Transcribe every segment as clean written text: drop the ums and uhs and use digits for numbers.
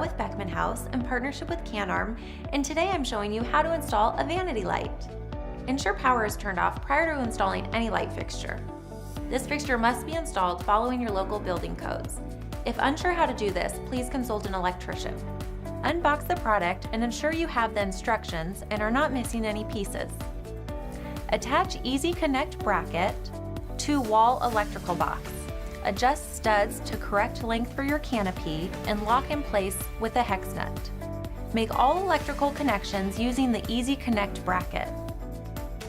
with Beckman House in partnership with Canarm, and today I'm showing you how to install a vanity light. Ensure power is turned off prior to installing any light fixture. This fixture must be installed following your local building codes. If unsure how to do this, please consult an electrician. Unbox the product and ensure you have the instructions and are not missing any pieces. Attach Easy Connect bracket to wall electrical box. Adjust studs to correct length for your canopy and lock in place with a hex nut. Make all electrical connections using the Easy Connect bracket.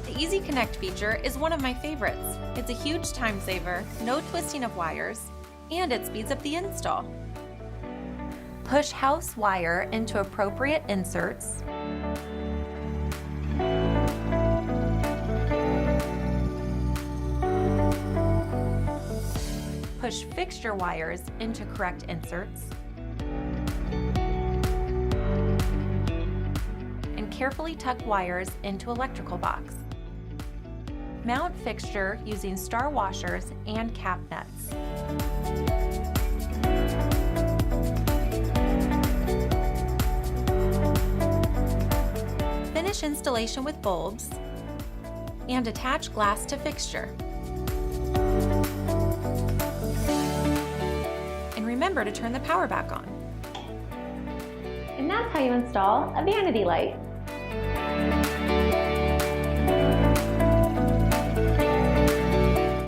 The Easy Connect feature is one of my favorites. It's a huge time saver, no twisting of wires, and it speeds up the install. Push house wire into appropriate inserts. Push fixture wires into correct inserts. And carefully tuck wires into electrical box. Mount fixture using star washers and cap nuts. Finish installation with bulbs and attach glass to fixture. And remember to turn the power back on. And that's how you install a vanity light.